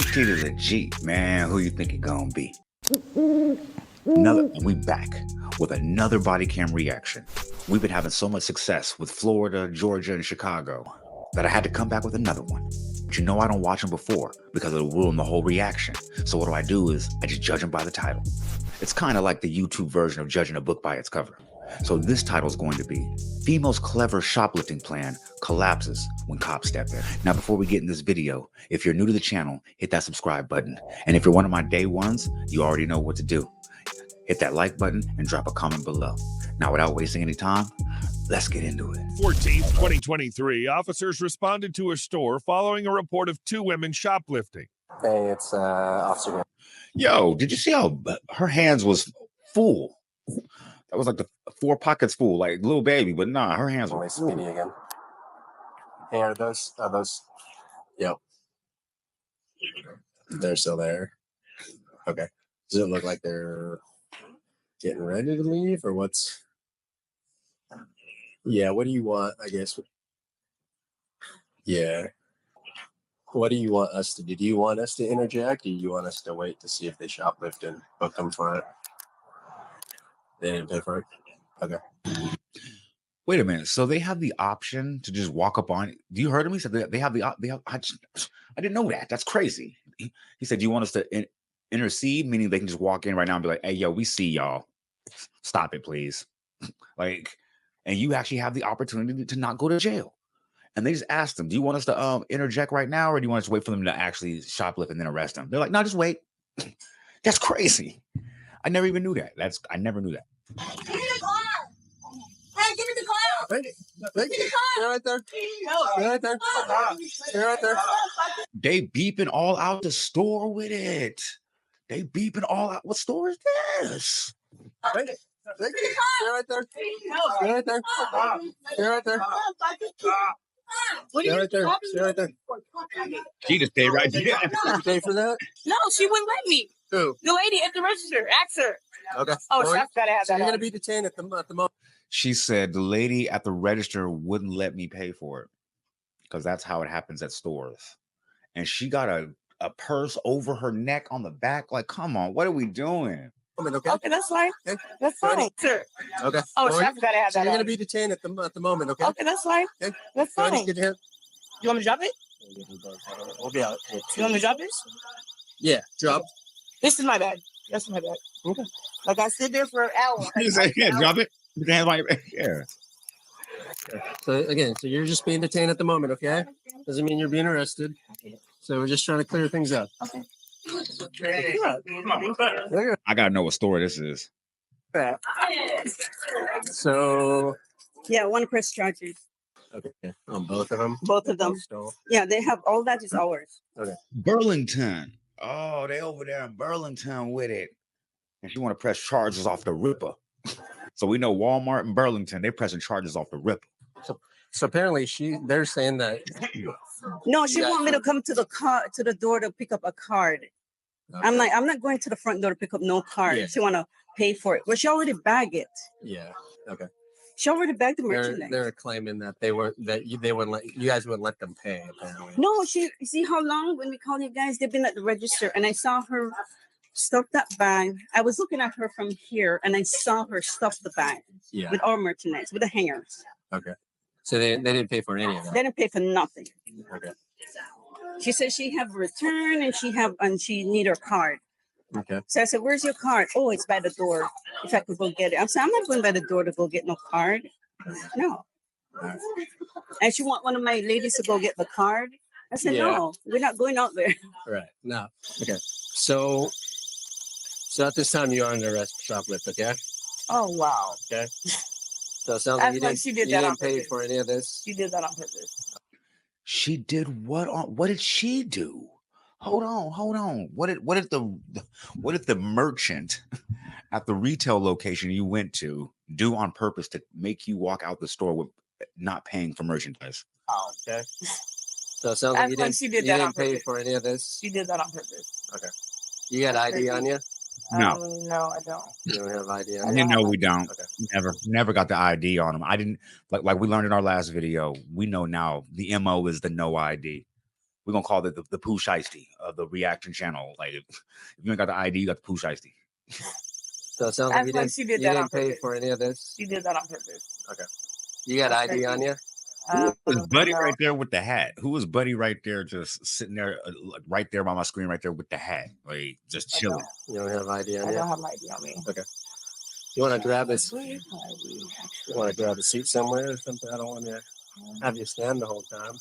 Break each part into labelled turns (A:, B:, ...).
A: to the G, man. Who you think it gonna be? We back with another body cam reaction. We've been having so much success with Florida, Georgia, and Chicago that I had to come back with another one. But you know I don't watch them before because it'll ruin the whole reaction. So what do is I just judge them by the title. It's kind of like the YouTube version of judging a book by its cover. So this title is going to be Female's Clever Shoplifting Plan Collapses When Cops Step In. Now, before we get in this video, if you're new to the channel, hit that subscribe button. And if you're one of my day ones, you already know what to do. Hit that like button and drop a comment below. Now, without wasting any time, let's get into it.
B: 14th, 2023, officers responded to a store following a report of two women shoplifting.
C: Hey, it's Officer.
A: Yo, did you see how her hands was full? That was like the 4 pockets full, like little baby, but nah, her hands were full.
C: Speedy again. Hey, are those? Yep. They're still there. Okay. Does it look like they're getting ready to leave, or what's? Yeah. What do you want? I guess. Yeah. What do you want us to do? Do you want us to interject, or do you want us to wait to see if they shoplift and book them for it? They didn't pay for it. Okay.
A: Wait a minute. So they have the option to just walk up on it. Do you heard him? He said they have I didn't know that. That's crazy. He said, "Do you want us to intercede?" Meaning they can just walk in right now and be like, "Hey, yo, we see y'all. Stop it, please." Like, and you actually have the opportunity to not go to jail. And they just asked them, "Do you want us to interject right now, or do you want us to wait for them to actually shoplift and then arrest them?" They're like, "No, just wait." That's crazy. I never even knew that. I never knew that.
D: Give me the car! Hey, give me the car!
C: Wait, give me the car! They're right there. They're right there. They're right there.
A: They beeping all out the store with it. They beeping all out. What store is this?
C: Wait, they're right there. They're right there. They're right there. They're right there. They're right there.
A: She just stayed right there.
C: Did you pay for that?
D: No, she wouldn't let me.
C: Who?
D: The lady at the register. Ask her.
C: Okay.
D: Oh, so I've got to have
C: So
D: that.
C: you're gonna be detained at the moment.
A: She said the lady at the register wouldn't let me pay for it because that's how it happens at stores. And she got a purse over her neck on the back. Like, come on, what are we doing?
C: Okay.
D: Okay, that's fine.
C: Okay.
D: That's fine, sir.
C: Okay.
D: Oh, so I've got to have
C: So
D: that.
C: you're gonna be detained at the moment. Okay.
D: Okay, that's fine.
C: Okay.
D: That's
C: Go ahead
D: fine.
C: and get your hand.
D: You want me to drop it?
C: We'll be out.
D: You want me to drop this?
C: Yeah. Drop.
D: This is my bag. That's my bag.
C: Okay.
D: Like I sit there for an hour.
A: You say, yeah, drop it. Put your hands on your back. Yeah.
C: So again, so you're just being detained at the moment, okay? Doesn't mean you're being arrested. So we're just trying to clear things up.
D: Okay.
A: I gotta know what store this is.
C: So
E: Yeah, I want to press charges.
C: okay, on both of them.
E: Both of them.
C: Still.
E: Yeah, they have all that is ours.
A: Burlington. Oh, they over there in Burlington with it. And she want to press charges off the Ripper. So we know Walmart and Burlington, they're pressing charges off the Ripper.
C: So apparently they're saying that.
E: No, she
C: Yeah.
E: want me to come to the door to pick up a card. I'm like, I'm not going to the front door to pick up no card.
C: Yeah.
E: She want to pay for it. Well, she already bagged it.
C: Yeah. Okay.
E: She already bagged the merchandise.
C: They're claiming that they wouldn't let you guys wouldn't let them pay. Apparently.
E: No, see how long when we call you guys, they've been at the register, and I saw her stuff that bag. I was looking at her from here, and I saw her stuff the bag
C: Yeah.
E: with our merchandise, with the hangers.
C: Okay. So they didn't pay for any of that.
E: They didn't pay for nothing.
C: Okay.
E: She said she have a return and she need her card.
C: Okay.
E: So I said, "Where's your card?" "Oh, it's by the door. If I could go get it." I said, "I'm not going by the door to go get no card." No.
C: Right.
E: And she want one of my ladies to go get the card. I said,
C: Yeah.
E: "No, we're not going out there."
C: Right. No. Okay. So at this time you are under arrest for shoplift. Okay.
E: Oh wow.
C: Okay. So it sounds like you
E: She did
C: you
E: that on
C: didn't pay
E: purpose.
C: for any of this.
E: She did that on purpose.
A: She did what? What did she do? Hold on. What did the merchant at the retail location you went to do on purpose to make you walk out the store with not paying for merchandise?
C: Oh, okay. So it sounds like you
D: She
C: didn't
D: did that on
C: pay
D: purpose.
C: for any of this.
D: She did that on purpose.
C: You got ID on you?
A: No.
D: No, I don't.
C: You don't have ID on
A: I
C: you?
A: didn't know we don't.
C: Okay.
A: Never got the ID on them. I didn't like we learned in our last video. We know now the MO is the no ID. We're gonna call it the poo shiesty. the reaction channel. Like, if you ain't got the ID, you got the pooch iced.
C: So it sounds like
E: That's why she did
C: you
E: that on
C: didn't pay
E: purpose.
C: for any of this.
E: She did that on purpose.
C: Okay. You got
E: That's
C: ID on you?
A: Who was Buddy
E: no.
A: right there with the hat? Who was Buddy right there, just sitting there, like, right there by my screen, right there with the hat, like just
E: I
A: chilling?
C: You don't have ID on
E: I
C: you?
E: don't have my ID on me.
C: Okay. You want to grab this?
E: Where is my ID?
C: You want to grab a seat somewhere or something? I don't want to have you stand the whole time.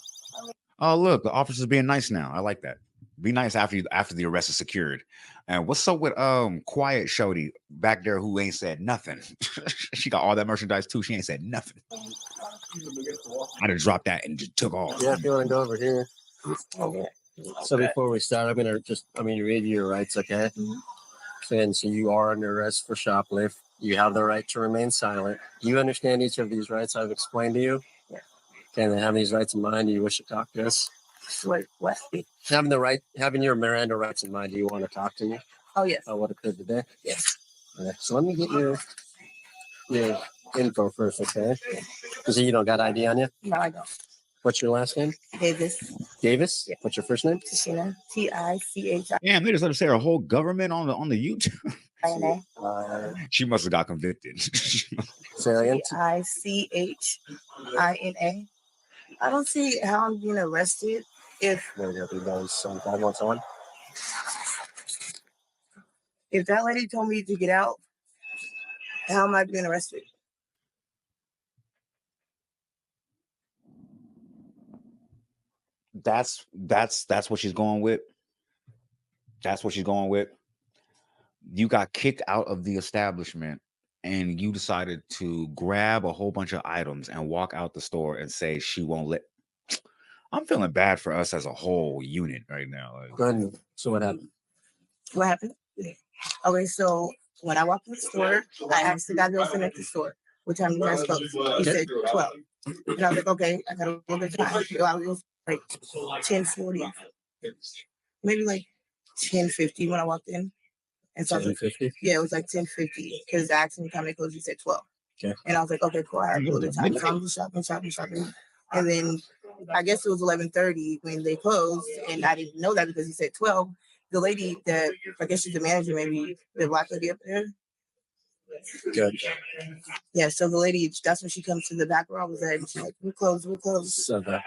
A: Oh, look, the officer's being nice now. I like that. Be nice after the arrest is secured. And what's up with Quiet Shorty back there who ain't said nothing? She got all that merchandise too. She ain't said nothing. I'd have dropped that and just took off.
C: Yeah, if you want to go over here.
E: Okay.
C: So before we start, I'm going to read your rights, okay? And so you are under arrest for shoplift. You have the right to remain silent. Do you understand each of these rights I've explained to you?
E: Yeah.
C: Okay, and then having these rights in mind, do you wish to talk to us?
E: What?
C: Having your Miranda rights in mind, do you want to talk to me?
E: Oh, yes.
C: Oh, what occurred today?
E: Yes.
C: Okay, so let me get your info first, okay? So you don't got ID on you?
E: No, I don't.
C: What's your last name?
E: Davis.
C: Davis?
E: Yeah.
C: What's your first name?
E: Tichina. Tichi.
A: Damn, they just let her say her whole government on the YouTube. She must have got convicted.
C: Say that again.
E: Tichina. I don't see how I'm being arrested if that lady told me to get out. How am I being arrested?
A: That's what she's going with. That's what she's going with. You got kicked out of the establishment and you decided to grab a whole bunch of items and walk out the store and say she won't let. I'm feeling bad for us as a whole unit right now. Like,
C: Go ahead. So what happened?
E: What happened? Okay, so when I walked in the store, I asked the guy to open at the store. What time you guys close? He said 12. And I was like, okay, I got a little bit of time. So I was like 10:40, maybe like 10:50 when I walked in. And so
C: 10:50?
E: Yeah, it was like 10:50 because I asked him time they closed. He said 12.
C: Okay.
E: And I was like, okay, cool. I have a little bit of time. So I'm just shopping. And then I guess it was 11:30 when they closed, and I didn't know that because he said 12. The lady that I guess she's the manager, maybe the black lady up there.
C: Good.
E: Yeah, so the lady, that's when she comes to the back where I was at, and she's like, we're closed.
C: So that.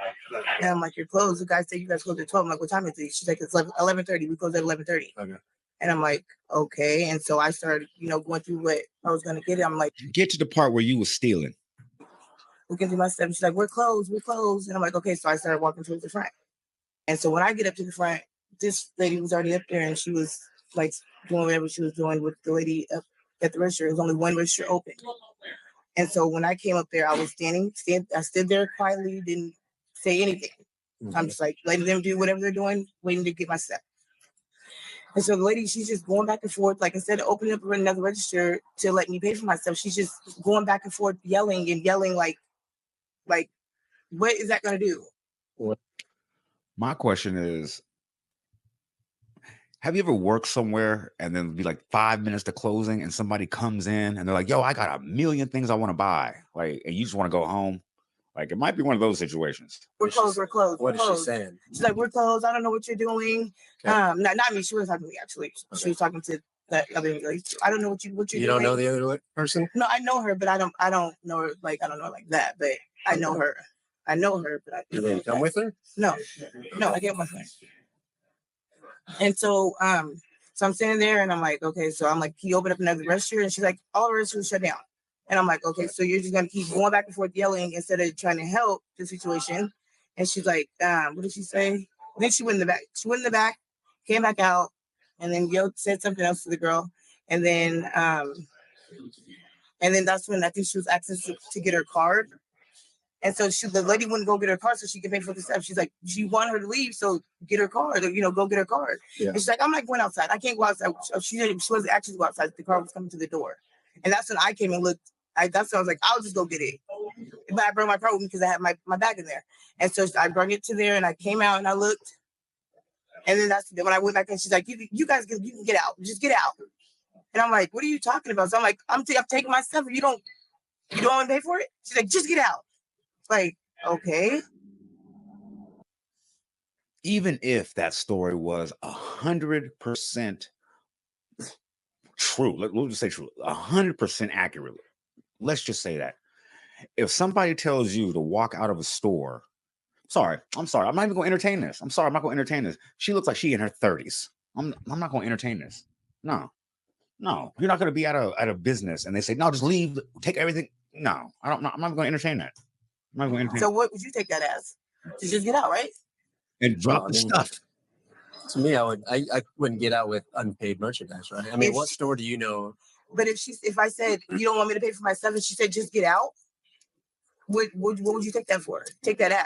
E: And I'm like, you're closed. The guy said you guys closed at 12. I'm like, what time is it? She's like, it's 11:30. We closed at 11:30.
C: Okay.
E: And I'm like, okay. And so I started, going through what I was gonna get. I'm like,
A: get to the part where you was stealing.
E: looking through my stuff. She's like, we're closed. And I'm like, okay. So I started walking towards the front. And so when I get up to the front, this lady was already up there, and she was like doing whatever she was doing with the lady up at the register. There was only one register open. And so when I came up there, I was I stood there quietly, didn't say anything. Mm-hmm. I'm just like letting them do whatever they're doing, waiting to get my stuff. And so the lady, she's just going back and forth. Like, instead of opening up another register to let me pay for my stuff, she's just going back and forth, yelling like, what is that going to do?
C: What?
A: My question is, have you ever worked somewhere and then be like 5 minutes to closing and somebody comes in and they're like, yo, I got a million things I want to buy. Like, and you just want to go home. Like, it might be one of those situations.
E: We're closed.
C: What is she saying?
E: She's like, we're closed. I don't know what you're doing. Okay. Not me. She was talking to me, actually. Okay. She was talking to that other lady. I don't know what you're doing.
C: You don't know the other person?
E: No, I know her, but I don't know her. Like, I don't know her like that, but I know her. But I
C: you didn't come with her?
E: No, I came with her. And so, so I'm standing there and I'm like, okay, so I'm like, can you open up another register? And she's like, all the registers shut down. And I'm like, okay, so you're just gonna keep going back and forth yelling instead of trying to help the situation. And she's like, what did she say? And then she went in the back. Came back out, and then said something else to the girl. And then that's when I think she was asking to get her card. And so the lady wouldn't go get her card so she could pay for the stuff. She's like, she want her to leave, so get her card, or, go get her card. Yeah. And she's like, I'm not going outside. I can't go outside. She wasn't actually go outside. The car was coming to the door. And that's when I came and looked. That's when I was like, I'll just go get it. But I brought my car with me because I had my bag in there. And so I brought it to there, and I came out and I looked. And then that's when I went back, and she's like, you guys can get out. Just get out. And I'm like, what are you talking about? So I'm like, I'm taking my stuff. You don't want to pay for it? She's like, just get out. Like, okay.
A: even if that story was 100% true, we'll just say true, 100% accurate. Let's just say that. If somebody tells you to walk out of a store, I'm sorry, I'm not even going to entertain this. I'm sorry, I'm not going to entertain this. She looks like she in her 30s. I'm not going to entertain this. No, no, you're not going to be at a business and they say, no, just leave, take everything. No, I'm not going to entertain that. I'm not going to entertain
E: So
A: it.
E: what would you take that as? To just get out, right?
A: And drop
C: Well, I
A: the
C: mean,
A: stuff.
C: to me, I wouldn't get out with unpaid merchandise, right? I mean,
E: If
C: what
E: she-
C: store do you know?
E: But if I said you don't want me to pay for my stuff and she said just get out, what would you take that for? Take that as?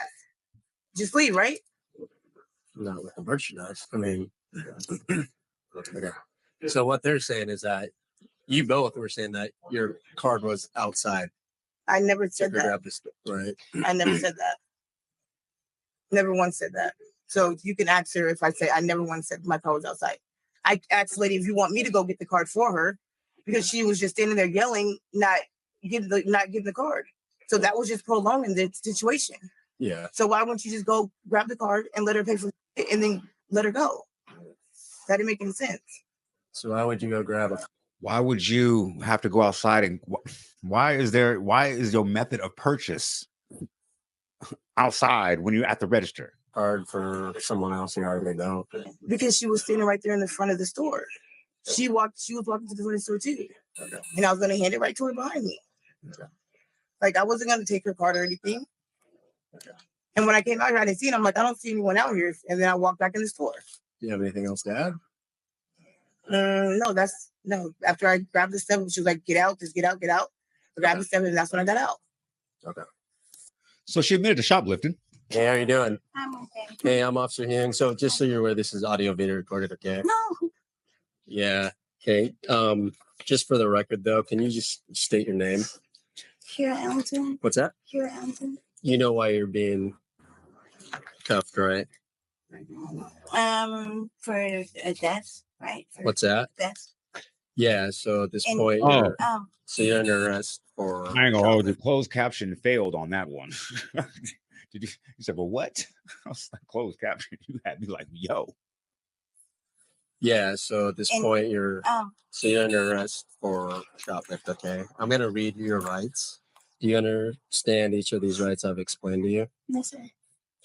E: Just leave, right?
C: Not with the merchandise. I mean, okay. So what they're saying is that you both were saying that your card was outside.
E: I never
C: to
E: said that.
C: grab this, right?
E: I never said that. Never once said that. So you can ask her if I say I never once said my car was outside. I asked the lady if you want me to go get the card for her because she was just standing there yelling, not getting the card. So that was just prolonging the situation.
C: Yeah.
E: So why wouldn't you just go grab the card and let her pay for it and then let her go? That didn't make any sense.
C: So why would you go grab a
A: Why would you have to go outside and why is your method of purchase outside when you're at the register?
C: card for someone else you already know?
E: Because she was standing right there in the front of the store. She was walking to the front of the store too.
C: Okay.
E: And I was gonna hand it right to her behind me.
C: Okay.
E: Like I wasn't gonna take her card or anything.
C: Okay.
E: And when I came out here, I didn't see it. I'm like, I don't see anyone out here. And then I walked back in the store.
C: Do you have anything else to add?
E: No. After I grabbed the stuff, she was like, get out, just get out, get out. I grabbed the stuff, and that's when I got out.
C: Okay.
A: So she admitted to shoplifting.
C: Hey, how are you doing?
D: I'm okay.
C: Hey, I'm Officer Hyung. So just so you're aware, this is audio video recorded, okay?
D: No.
C: Yeah. Okay. Just for the record though, can you just state your name?
D: Kira Elton.
C: What's that?
D: Kira Elton.
C: You know why you're being cuffed, right?
D: For a death, right? For
C: What's that?
D: death.
C: Yeah, so at this
D: And-
C: point
A: Oh.
C: you're under arrest for
A: I ain't gonna hold you. Closed caption failed on that one. Did you said, well, what? I was like, closed caption. You had me like, yo.
C: Yeah, so at this
D: And-
C: point you're under arrest for shoplift, okay? I'm gonna read your rights. Do you understand each of these rights I've explained to you?
D: Yes, sir.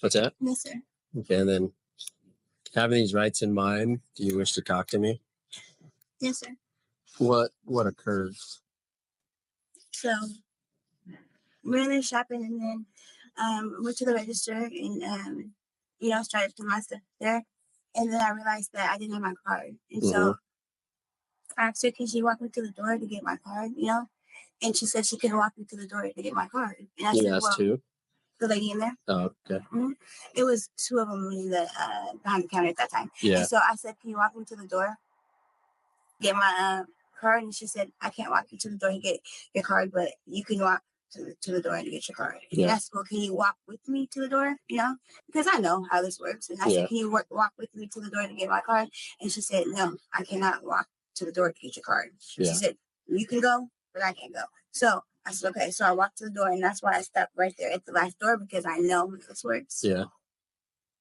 C: What's that?
D: Yes, sir.
C: Okay, and then having these rights in mind, do you wish to talk to me?
D: Yes, sir.
C: What occurs?
D: So we were there shopping and then went to the register and started to my stuff there. And then I realized that I didn't have my card. And so I asked her, can she walk me to the door to get my card, And she said she couldn't walk me to the door to get my card. And I
C: You
D: said,
C: asked
D: well,
C: who?
D: the lady in there.
C: Oh, okay.
D: It was two of them in the behind the counter at that time.
C: Yeah.
D: And so I said, can you walk me to the door, get my card? And she said, I can't walk you to the door to get your card, but you can walk to the door to get your card.
C: Yeah.
D: And I said, well, can you walk with me to the door? Because I know how this works. And I said, can you walk with me to the door to get my card? And she said, no, I cannot walk to the door to get your card.
C: Yeah.
D: She said, you can go, but I can't go. So I said, okay. So I walked to the door, and that's why I stopped right there at the last door, because I know how this works.
C: Yeah.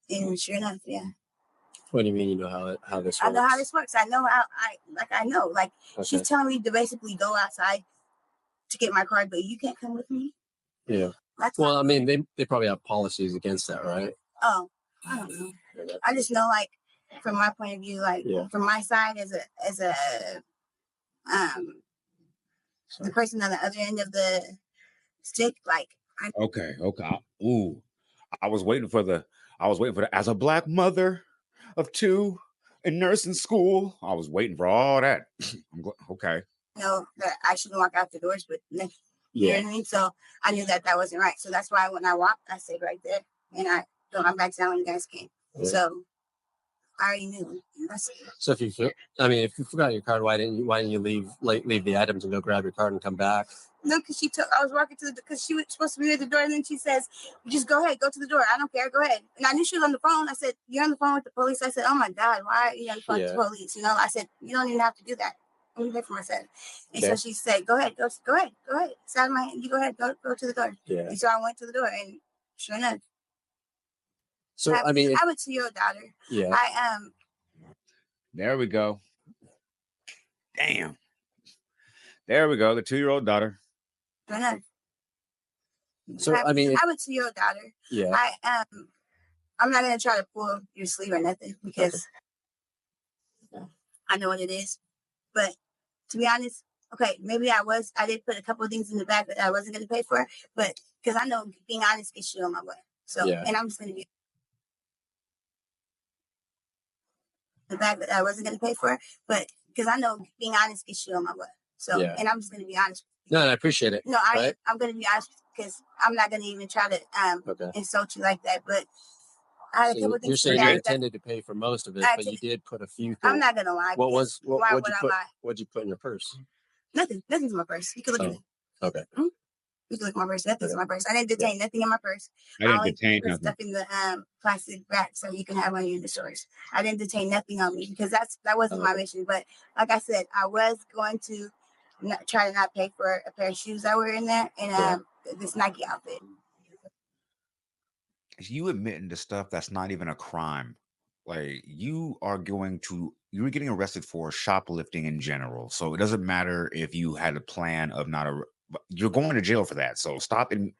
D: And sure enough, yeah.
C: What do you mean you know how this works?
D: I know how this works. I know how I know. Like
C: Okay.
D: she's telling me to basically go outside to get my card, but you can't come with me.
C: Yeah.
D: That's
C: Well, I mean, they probably have policies against that, right?
D: I don't know. I just know, like, from my point of view, like from my side as a the person on the other end of the stick, like
A: Okay. Ooh. I was waiting for the as a black mother of two in nursing school. I was waiting for all that. Okay.
D: know that I shouldn't walk out the doors with me. You know what I mean? So I knew that wasn't right. So that's why when I walked, I stayed right there, and I don't come back down when you guys came.
C: Yeah.
D: So I already knew.
C: So if you forgot your card, why didn't you leave the items and go grab your card and come back?
D: No, because I was walking because she was supposed to be at the door, and then she says, just go ahead, go to the door. I don't care, go ahead. And I knew she was on the phone. I said, you're on the phone with the police. I said, oh my God, why are you on the phone with the police? I said, you don't even have to do that. I'm gonna pay for myself. And so she said, go ahead. It's out of my hand. You go ahead, go to the door.
C: Yeah.
D: And so I went to the door, and sure enough.
C: So I mean,
D: I have a 2-year-old daughter.
C: yeah.
A: There we go. Damn. There we go. The 2-year-old daughter.
D: I know.
C: So I mean,
D: I have a 2-year-old daughter.
C: yeah.
D: I'm not gonna try to pull your sleeve or nothing because I know what it is. But to be honest, okay, maybe I did put a couple of things in the bag that I wasn't gonna pay for, but because I know being honest gets you on my way. So
C: Yeah.
D: and I'm just gonna be the bag that I wasn't gonna pay for, but because I know being honest gets you on my way. So
C: Yeah.
D: and I'm just gonna be honest.
C: No, and I appreciate it.
D: No,
C: right?
D: I'm gonna be honest because I'm not gonna even try to
C: Okay.
D: insult you like that. But I had a
C: So
D: couple
C: you're
D: things.
C: saying
D: that
C: you
D: I-
C: intended to pay for most of it,
D: I
C: but you
D: did-
C: did put a few things.
D: I'm not gonna lie.
C: What
D: because
C: was
D: why
C: what'd
D: would
C: you
D: I
C: put?
D: lie?
C: What'd you put in your purse?
D: Nothing. Nothing's in my purse. You can look at it.
C: Okay.
D: You can look at my purse. Nothing's in my purse. I didn't detain nothing in my purse.
A: I didn't
D: only
A: detain
D: put
A: nothing.
D: stuff in the plastic wrap so you can have on you in the stores. I didn't detain nothing on me because that wasn't my mission. But like I said, I was going to try to not pay for a pair of shoes that were in there and this Nike outfit.
A: You admitting to stuff that's not even a crime. Like you're getting arrested for shoplifting in general. So it doesn't matter if you had a plan of you're going to jail for that. So stop and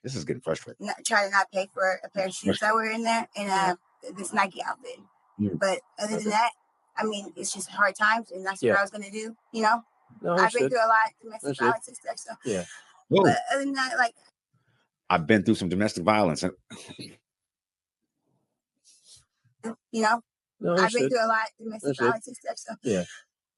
A: this is getting frustrating.
D: Try to not pay for a pair of shoes that were in there and this Nike outfit. But other than that, I mean, it's just hard times, and that's what I was gonna do. You know,
C: No,
D: I've been through a lot of domestic
C: Understood.
D: violence and stuff. So
C: Yeah.
A: Whoa.
D: but other than that, like
A: I've been through some domestic violence.
D: you know,
C: No,
D: I've been
C: understood.
D: through a lot of domestic
C: Understood.
D: violence and stuff. So
C: Yeah.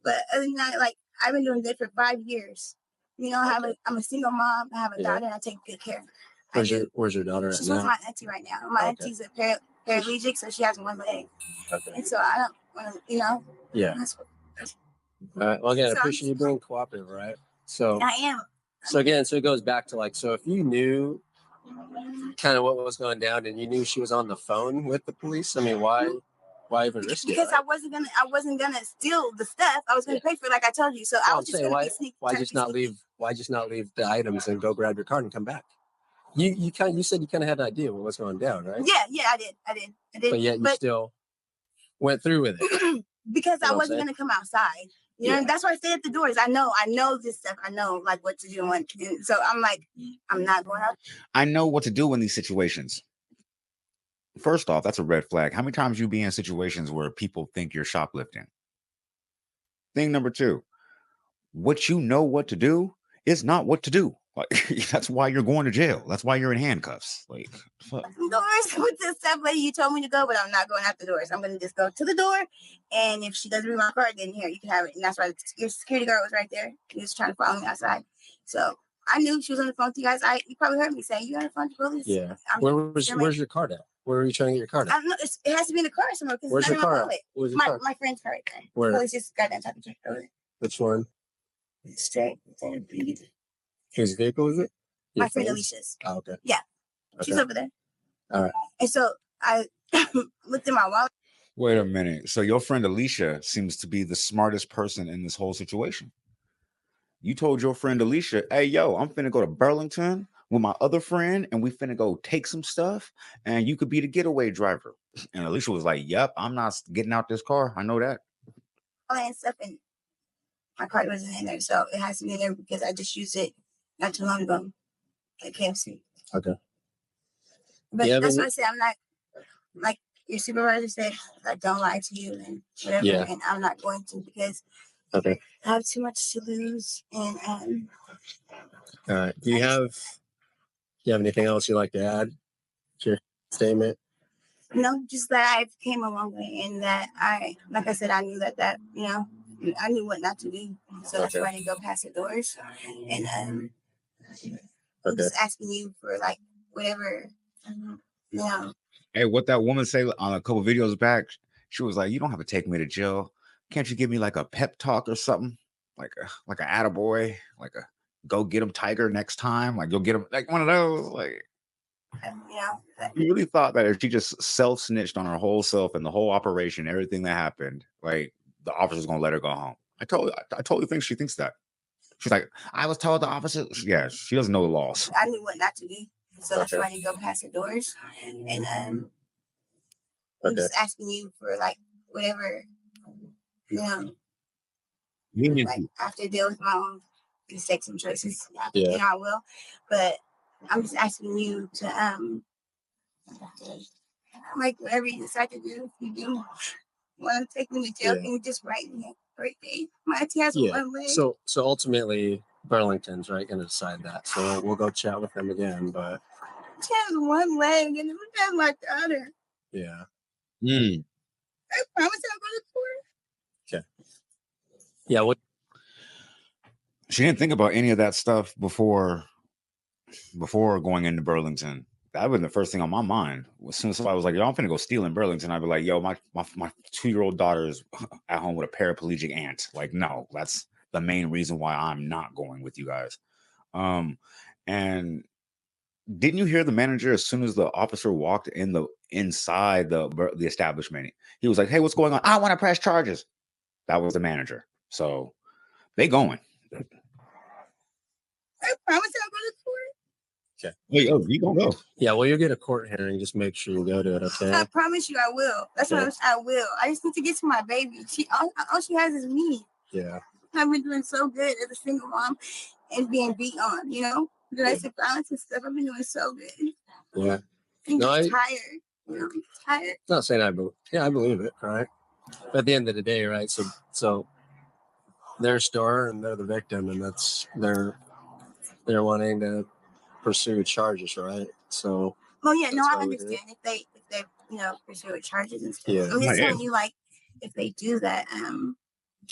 D: but other than that, like I've been doing this for 5 years. You know, I'm a single mom. I have a
C: Yeah.
D: daughter, and I take good care of her.
C: Where's your daughter at
D: She's with
C: now?
D: my auntie right now. My
C: Okay.
D: auntie's a paraplegic, so she has one leg,
C: Okay.
D: and so I don't want to, you know.
C: Yeah.
D: That's
C: All right. Well, again, I
D: So-
C: appreciate you being cooperative, right? So
D: I am.
C: so again, so it goes back to like, so if you knew kind of what was going down and you knew she was on the phone with the police, I mean, why even risk it?
D: Because
C: right?
D: I wasn't gonna steal the stuff. I was gonna pay for it, like I told you. So I
C: No, I'm
D: was just
C: saying,
D: gonna be sneaky.
C: why just not leave the items and go grab your card and come back? You said you kind of had an idea what was going down, right?
D: Yeah, I did.
C: But yet you still went through with it.
D: because
C: You know
D: I
C: what I'm
D: wasn't gonna come outside. You know,
C: Yeah.
D: that's why I stay at the doors. I know this stuff. I know like what to do, and so I'm like, I'm not going out.
A: I know what to do in these situations. First off, that's a red flag. How many times you be in situations where people think you're shoplifting? Thing number 2, what you know what to do is not what to do. Like that's why you're going to jail. That's why you're in handcuffs. Like fuck.
D: Doors with the stuff lady you told me to go, but I'm not going out the doors. I'm gonna just go to the door, and if she doesn't read my card, then here you can have it. And that's why your security guard was right there. He was trying to follow me outside. So I knew she was on the phone to you guys. You probably heard me say, "You on the phone to police?"
C: Yeah.
D: I'm
C: Where's your card at? Where are you trying to get your card
D: I
C: at?
D: don't know. It has to be in the car somewhere because
C: Where's
D: it's
C: your
D: not in my
C: car at?
D: wallet.
C: Where's your car?
D: My friend's car right there.
C: Where?
D: Police just got down talking to her over there.
C: Which one?
D: Straight.
C: Whose vehicle is it? Your
D: My friend
C: friend's?
D: Alicia's.
C: Oh, okay.
D: Yeah. She's
C: Okay.
D: over there.
C: All right.
D: And so I looked in my wallet.
A: Wait a minute. So your friend Alicia seems to be the smartest person in this whole situation. You told your friend Alicia, "Hey, yo, I'm finna go to Burlington with my other friend, and we finna go take some stuff, and you could be the getaway driver." And Alicia was like, "Yep, I'm not getting out this car. I know that."
D: And stuff, and my card wasn't in there, so it has to be in there because I just used it not too long ago at KFC.
C: Okay.
D: But
C: Yeah,
D: that's
C: but-
D: why I say I'm not like your supervisor said. I don't lie to you and whatever,
C: Yeah.
D: and I'm not going to because
C: Okay.
D: I have too much to lose. And
C: All right. Do you have anything else you'd like to add to your statement?
D: no, just that I came a long way, and that like I said, I knew that you know, I knew what not to do, so that's why I didn't go past the doors. And I'm
C: Okay.
D: just asking you for like whatever, you know.
A: Hey, what that woman say on a couple videos back? She was like, "You don't have to take me to jail. Can't you give me like a pep talk or something? Like a attaboy, like a go get him tiger next time. Like you'll get him like one of those. Like
D: You know,
A: you really thought that if she just self snitched on her whole self and the whole operation, everything that happened, like the officer's gonna let her go home. I totally think she thinks that. She's like, I was told the officer. Yeah, she doesn't know the laws.
D: I knew what not to do. So that's
C: Okay.
D: why I didn't go past the doors. And I'm
C: Okay.
D: just asking you for like whatever, you know, like I have to deal with my own mistakes and choices.
C: Yeah.
D: And I will. But I'm just asking you to like whatever you decide to do, if you do want to take me to jail,
C: Yeah.
D: can you just write me a birthday? My auntie has
C: Yeah.
D: one leg.
C: So ultimately, Burlington's right going to decide that. So we'll go chat with them again. But
D: She has one leg and it has like the other.
C: yeah.
D: I promise I'll go to court.
C: Okay. Yeah. What?
A: She didn't think about any of that stuff before going into Burlington. That was the first thing on my mind. As soon as somebody was like, yo, I'm finna go steal in Burlington, I'd be like, yo, my 2-year-old daughter's at home with a paraplegic aunt. Like, no, that's the main reason why I'm not going with you guys. And didn't you hear the manager as soon as the officer walked inside the establishment? He was like, hey, what's going on? I want to press charges. That was the manager. So they going.
D: I promise I'll go to court.
C: Okay.
A: Hey, oh, you gonna go?
C: Yeah. Well, you'll get a court hearing. Just make sure you go to it. Okay.
D: I promise you I will. That's
C: Okay.
D: what I will. I just need to get to my baby. All she has is me.
C: Yeah.
D: I've been doing so good as a single mom and being beat on, you know? Domestic violence and stuff. I've been doing so good.
C: Yeah.
D: I'm
C: No,
D: just tired. You know, I'm tired.
C: Not saying I believe it. Right. But at the end of the day, right? So their store and they're the victim, and that's they're wanting to pursue charges, right? So
D: Well, yeah, no,
C: that's
D: I
C: why we do it.
D: understand if they pursue charges and stuff.
C: Yeah.
D: I'm just
A: Yeah.
D: telling you, like, if they do that,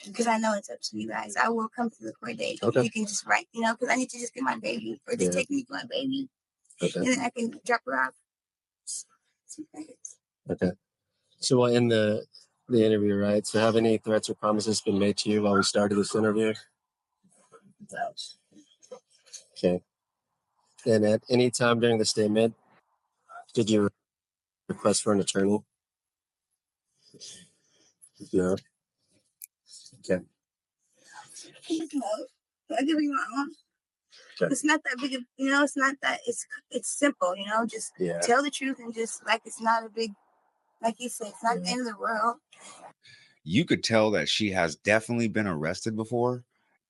D: because I know it's up to you guys. I will come to the court date.
C: Okay.
D: You can just write, because I need to just get my baby, or just
C: Yeah.
D: take me to my baby,
C: Okay.
D: and then I can drop her off.
C: Okay. So we'll end the interview, right? So have any threats or promises been made to you while we started this interview? Okay. And at any time during the statement, did you request for an attorney? Yeah. Okay.
D: No, I give you my own.
C: Okay.
D: It's not that big of, it's not that, it's simple, just
C: Yeah.
D: tell the truth and just, like, it's not a big, like you said, it's not the end of the world.
A: You could tell that she has definitely been arrested before,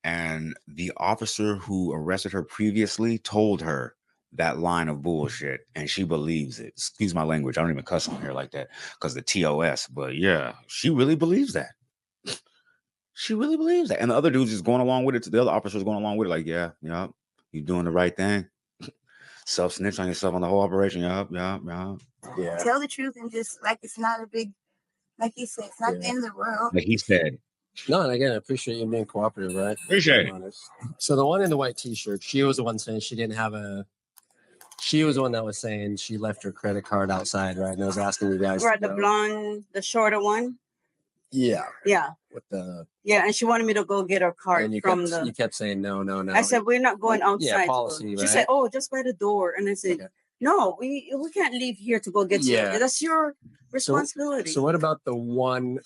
A: and the officer who arrested her previously told her that line of bullshit, and she believes it. Excuse my language. I don't even cuss on here like that because the TOS, but yeah, she really believes that. She really believes that. And the other dude's just going along with it. The other officer's going along with it, like, yeah, you're doing the right thing. Self-snitch on yourself on the whole operation. Yeah.
C: Yeah.
D: Tell the truth and just, like, it's not a big, like you said, it's not the end of the world.
A: Like he said.
C: No, and again, I appreciate you being cooperative, right?
A: Appreciate it.
C: Honest. So the one in the white t-shirt, she was the one saying she didn't have she was the one that was saying she left her credit card outside, right? And I was asking you guys.
F: Right, the blonde, the shorter one.
C: Yeah.
F: Yeah.
C: With the.
F: Yeah, and she wanted me to go get her card
C: And you kept saying no.
F: I said we're not going outside.
C: Yeah, policy.
F: She
C: right?
F: said, "Oh, just by the door." And I said,
C: Okay.
F: "No, we can't leave here to go get you. That's your responsibility."
C: So what about the one?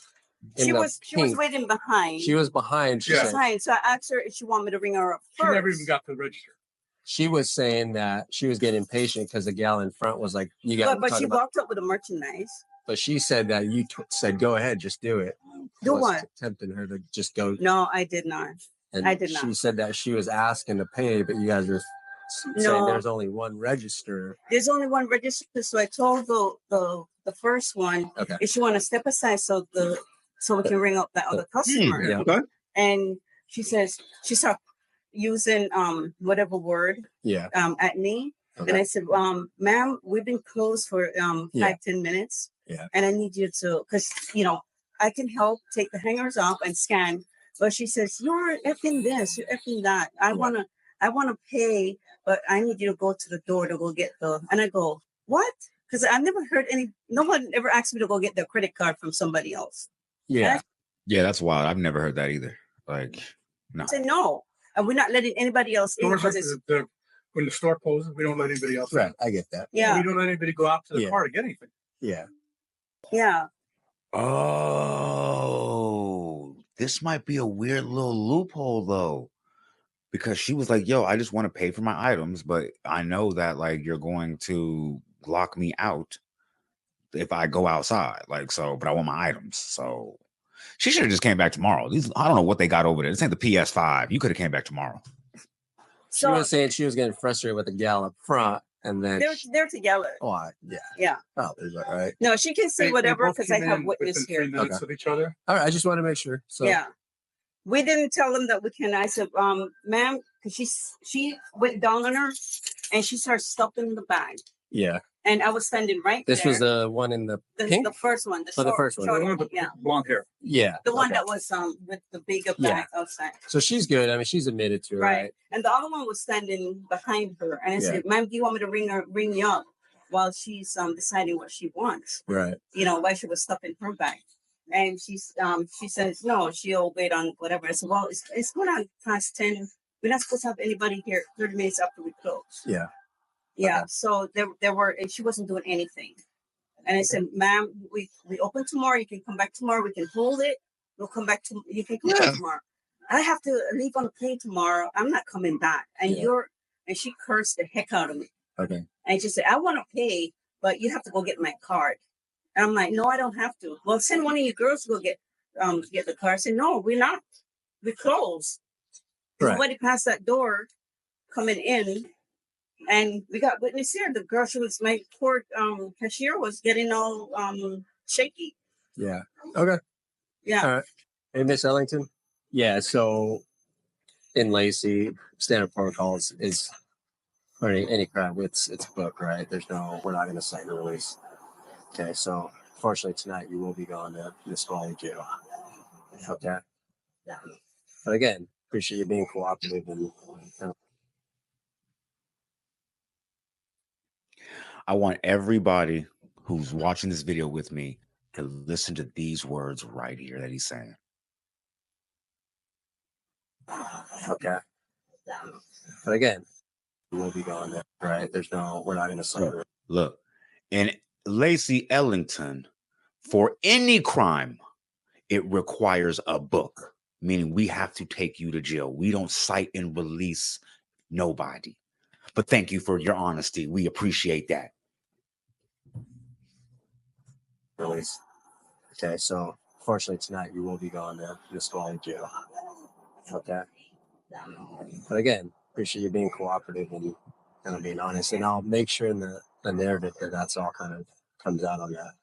F: She was waiting behind.
C: She was behind. She said,
F: behind. So I asked her if she wanted me to ring her up first.
G: She never even got to the register.
C: She was saying that she was getting impatient because the gal in front was like, "You got."
F: But she walked up with the merchandise.
C: But she said that you said, "Go ahead, just do it."
F: Do what?
C: Tempting her to just go.
F: No, I did not.
C: And
F: I did not.
C: She said that she was asking to pay, but you guys were saying there's only one register.
F: There's only one register, so I told the first one if she want to step aside so we can ring up that other customer.
C: Yeah.
A: Okay.
F: And she started using whatever word at me.
C: Okay.
F: And I said, ma'am, we've been closed for 5-10 minutes.
C: Yeah.
F: And I need you to, because I can help take the hangers off and scan. But she says, you're effing this, you're effing that. I wanna pay, but I need you to go to the door to go get and I go, what? Because I never heard no one ever asked me to go get their credit card from somebody else.
C: Yeah.
A: Yeah, that's wild. I've never heard that either. Like, no.
F: I said, no. And we're not letting anybody else in.
G: When the store closes, we don't let anybody else in.
C: Right. I get that.
F: Yeah.
G: We don't let anybody go out to the car to get anything.
C: Yeah.
F: Yeah.
A: Oh, this might be a weird little loophole though, because she was like, yo, I just want to pay for my items, but I know that like you're going to lock me out if I go outside. Like, so, but I want my items. So she should have just came back tomorrow. I don't know what they got over there. This ain't the PS5. You could have came back tomorrow.
C: She
F: So
C: was saying she was getting frustrated with the gal up front, and then
F: they're together.
C: oh, yeah.
F: Yeah.
C: Oh, is that right?
F: No, she can say
G: They
F: whatever
G: both
F: because I
G: came
F: have
G: in
F: witness
G: within
F: here.
G: 3 minutes of each other.
C: All right, I just want to make sure. So
F: Yeah. We didn't tell them that we can. I said, ma'am, because she went down on her and she started stuffing the bag.
C: yeah,
F: And I was standing right
C: this
F: there.
C: was the one in the pink.
F: The first one.
C: Oh, the first one.
G: The
F: short
G: one with the
F: yeah.
G: blonde hair.
C: Yeah,
F: The one
C: okay.
F: that was with the bigger
C: Yeah.
F: bag outside.
C: So she's good. I mean, she's admitted to it,
F: Right.
C: right?
F: And the other one was standing behind her. And I
C: Yeah.
F: said, ma'am, do you want me to ring you up while she's deciding what she wants?
C: Right.
F: You know, why she was stuffing her bag. And she says, no, she'll wait on whatever. I said, well, it's going on past 10. We're not supposed to have anybody here 30 minutes after we close.
C: Yeah.
F: Yeah.
C: Okay.
F: So there were, and she wasn't doing anything. And I said, ma'am, we open tomorrow. You can come back tomorrow. We can hold it. We'll come back to, you can come back tomorrow. I have to leave on a plane tomorrow. I'm not coming back. And
C: Yeah.
F: and she cursed the heck out of me.
C: Okay.
F: And she said, I want to pay, but you have to go get my card. And I'm like, no, I don't have to. Well, send one of you girls to go get the card. I said, no, we're not. We're closed.
C: Right.
F: Nobody passed that door coming in. And we got witness here. The girl, my poor cashier was getting all shaky.
C: Yeah. Okay.
F: Yeah.
C: All right. Hey, Miss Ellington. Yeah. So in Lacey, standard protocols is for any crime, it's booked, right? We're not going to cite and release. Okay. So fortunately tonight you will be going to Nisqually jail. Okay. But again, appreciate you being cooperative and
A: I want everybody who's watching this video with me to listen to these words right here that he's saying.
C: okay. But again, we will be going there, right? We're not going to cite.
A: Look, in Lacey Ellington, for any crime, it requires a book, meaning we have to take you to jail. We don't cite and release nobody. But thank you for your honesty. We appreciate that.
C: Release. Okay, so fortunately tonight you will be going to Nisqually jail. Okay. But again, appreciate you being cooperative and being honest. And I'll make sure in the narrative that's all kind of comes out on that.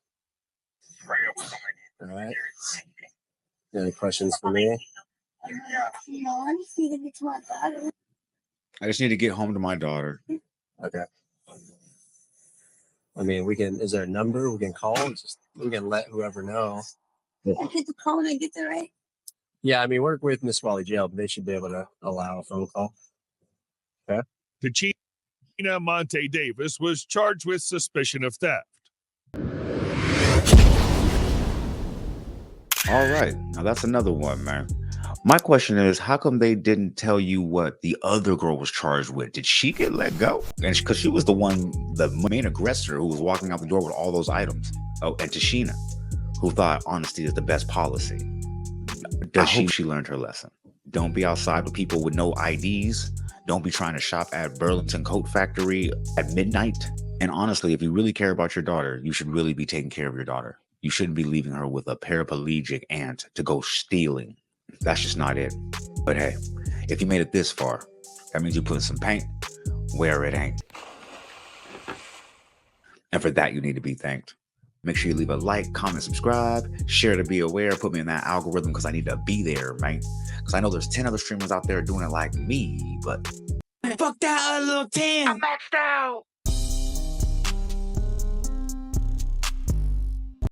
C: All right. Any questions for me?
D: No, I just need to get to my daughter.
A: I just need to get home to my daughter.
C: Okay. I mean, is there a number we can call? We can let whoever know.
D: I get the call when I get there, right?
C: Yeah, I mean, work with Nisqually Jail. They should be able to allow a phone call. Okay.
B: Tina Monte Davis was charged with suspicion of theft.
A: All right. Now that's another one, man. My question is, how come they didn't tell you what the other girl was charged with? Did she get let go? And because she was the main aggressor who was walking out the door with all those items. Oh, and Tashina, who thought honesty is the best policy. I hope she learned her lesson. Don't be outside with people with no IDs. Don't be trying to shop at Burlington Coat Factory at midnight. And honestly, if you really care about your daughter, you should really be taking care of your daughter. You shouldn't be leaving her with a paraplegic aunt to go stealing. That's just not it. But hey, if you made it this far, that means you put some paint where it ain't. And for that, you need to be thanked. Make sure you leave a like, comment, subscribe, share to be aware, put me in that algorithm because I need to be there, man. Because I know there's 10 other streamers out there doing it like me, but fuck that little 10. I'm maxed out.